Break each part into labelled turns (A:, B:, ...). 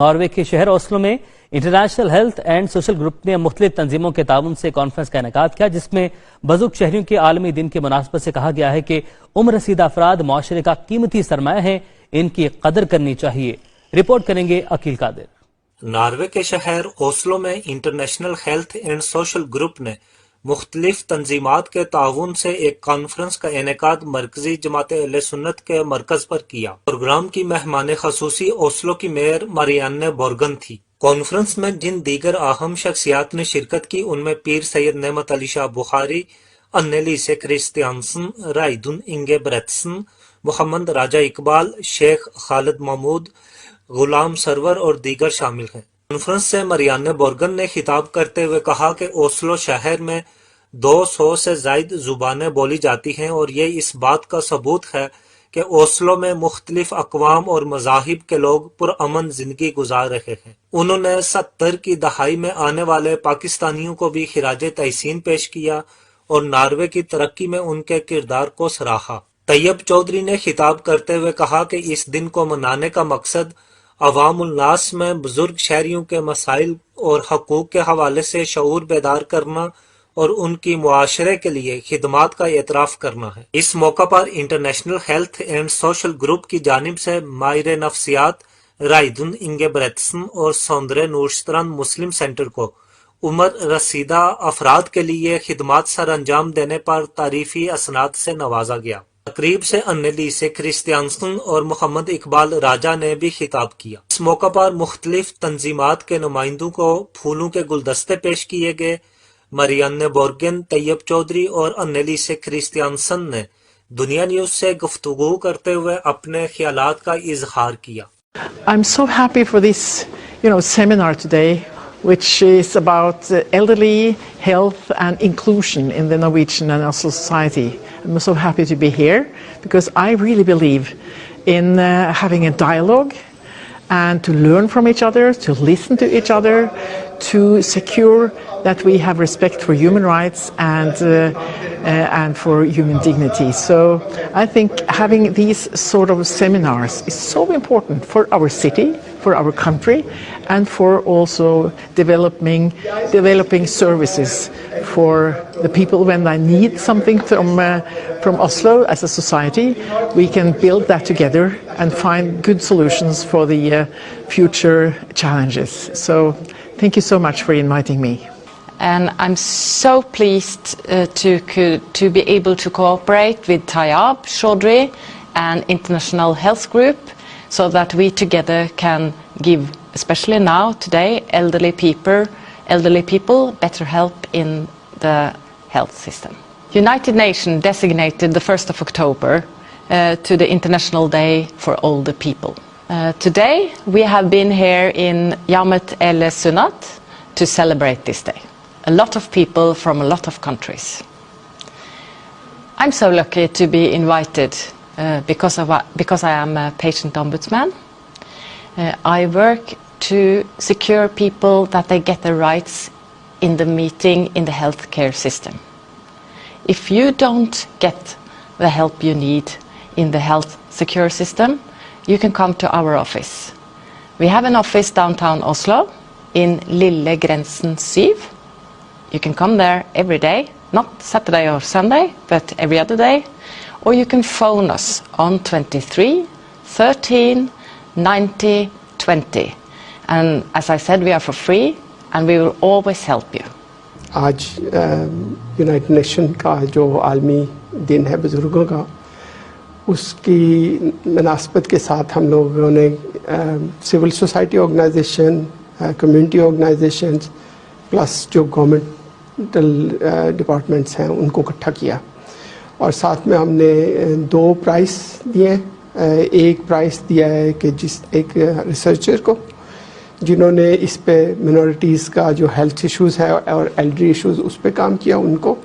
A: Norway کے شہر Oslo میں international health and social group نے مختلف تنظیموں کے تعاون سے کانفرنس کا انعقاد کیا، جس میں بزرگ شہریوں کے عالمی دن کی مناسبت سے کہا گیا ہے کہ عمر رسیدہ افراد معاشرے کا قیمتی سرمایہ ہیں، ان کی قدر کرنی چاہیے۔ رپورٹ کریں گے عقیل قادر۔
B: ناروے کے شہر اوسلو میں international health and social group نے مختلف تنظیمات کے تعاون سے ایک کانفرنس کا انعقاد مرکزی جماعت اہل سنت کے مرکز پر کیا۔ پروگرام کی مہمان خصوصی اوسلو کی میئر ماریاننے بورگن تھی۔ کانفرنس میں جن دیگر اہم شخصیات نے شرکت کی ان میں پیر سید نعمت علی شاہ بخاری، انّے لیسے کرسٹیانسن، رائدن انگے بریتسن، محمد راجہ اقبال، شیخ خالد محمود، غلام سرور اور دیگر شامل ہیں۔ کانفرنس سے ماریاننے بورگن نے خطاب کرتے ہوئے کہا کہ اوسلو شہر میں 200 سے زائد زبانیں بولی جاتی ہیں اور یہ اس بات کا ثبوت ہے کہ اوسلو میں مختلف اقوام اور مذاہب کے لوگ پرامن زندگی گزار رہے ہیں۔ انہوں نے 70 کی دہائی میں آنے والے پاکستانیوں کو بھی خراج تحسین پیش کیا اور ناروے کی ترقی میں ان کے کردار کو سراہا۔ طیب چودھری نے خطاب کرتے ہوئے کہا کہ اس دن کو منانے کا مقصد عوام الناس میں بزرگ شہریوں کے مسائل اور حقوق کے حوالے سے شعور بیدار کرنا اور ان کی معاشرے کے لیے خدمات کا اعتراف کرنا ہے۔ اس موقع پر international health and social group کی جانب سے ماہر نفسیات رائدن انگے بریتسن اور سوندرے نورسترند مسلم سینٹر کو عمر رسیدہ افراد کے لیے خدمات سر انجام دینے پر تعریفی اسناد سے نوازا گیا۔ تقریب سے انّے لیسے کرسٹیانسن اور محمد اقبال راجہ نے بھی خطاب کیا۔ اس موقع پر مختلف تنظیمات کے نمائندوں کو پھولوں کے گلدستے پیش کیے گئے۔ ماریاننے بورگن، طیب چودھری اور انّے لیسے کرسٹیانسن نے دنیا نیوز سے گفتگو کرتے ہوئے اپنے خیالات کا اظہار کیا۔
C: I'm so happy for this, seminar today, which is about elderly health and inclusion in the Norwegian and Oslo society. I'm so happy to be here because I really believe in having a dialogue and to learn from each other, to listen to each other, to secure that we have respect for human rights and for human dignity. So I think having these sort of seminars is so important for our city, for our country, and for also developing services for the people when they need something from Oslo as a society. We can build that together and find good solutions for the future challenges. So thank you so much for inviting me.
D: And I'm so pleased to be able to cooperate with Tayyab Chaudhry and International Health Group so that we together can give, especially now, today, elderly people better help in the health system. United Nations designated the 1st of October to the International Day for Older People. Today we have been here in Jamiat El Sunat to celebrate this day. A lot of people from a lot of countries. I'm so lucky to be invited because I am a patient ombudsman. I work to secure people that they get their rights in the meeting in the healthcare system. If you don't get the help you need in the health secure system, you can come to our office. We have an office downtown Oslo in Lille Grensen 7. You can come there every day, not Saturday or Sunday, but every other day. Or you can phone us on 23 13 90 20. And as I said, we are for free and we will always help you.
E: آج United nation کا جو عالمی دن ہے بزرگوں کا، اس کی مناسبت کے ساتھ ہم لوگوں نے civil society organization, community organizations plus جو گورنمنٹل ڈپارٹمنٹس ہیں ان کو اکٹھا کیا، اور ساتھ میں ہم نے 2 پرائز دیے۔ ایک پرائز دیا ہے کہ ایک ریسرچر کو جنہوں نے اس پہ منورٹیز کا جو ہیلتھ ایشوز ہے اور ایلڈری ایشوز اس پہ کام کیا ان کو،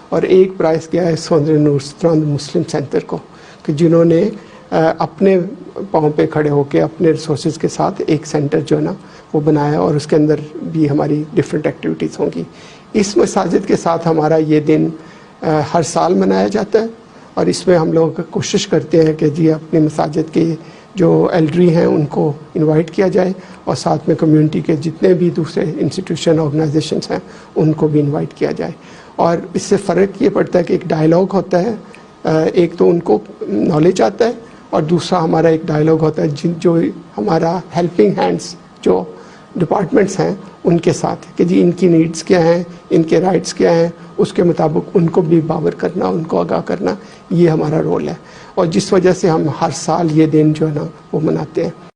E: اور ایک پرائز گیا ہے سوندرے نورسترند مسلم سینٹر کو کہ جنہوں نے اپنے پاؤں پہ کھڑے ہو کے اپنے ریسورسز کے ساتھ ایک سینٹر جو ہے نا وہ بنایا، اور اس کے اندر بھی ہماری ڈفرینٹ ایکٹیویٹیز ہوں گی۔ اس مساجد کے ساتھ ہمارا یہ دن ہر سال منایا جاتا ہے، اور اس میں ہم لوگ کوشش کرتے ہیں کہ جی اپنی مساجد کی جو ایلڈری ہیں ان کو انوائٹ کیا جائے اور ساتھ میں کمیونٹی کے جتنے بھی دوسرے انسٹیٹیوشن آرگنائزیشنس ہیں ان کو بھی انوائٹ کیا جائے. اور اس سے فرق یہ پڑتا ہے کہ ایک ڈائلاگ ہوتا ہے, ایک تو ان کو نالج آتا ہے اور دوسرا ہمارا ایک ڈائلاگ ہوتا ہے جو ہمارا ہیلپنگ ہینڈس جو ڈپارٹمنٹس ہیں ان کے ساتھ کہ جی ان کی نیڈس کیا ہیں, ان کے رائٹس کیا ہیں, اس کے مطابق ان کو بھی باور کرنا, ان کو آگاہ کرنا, یہ ہمارا رول ہے. اور جس وجہ سے ہم ہر سال یہ دن جو ہے نا وہ مناتے ہیں.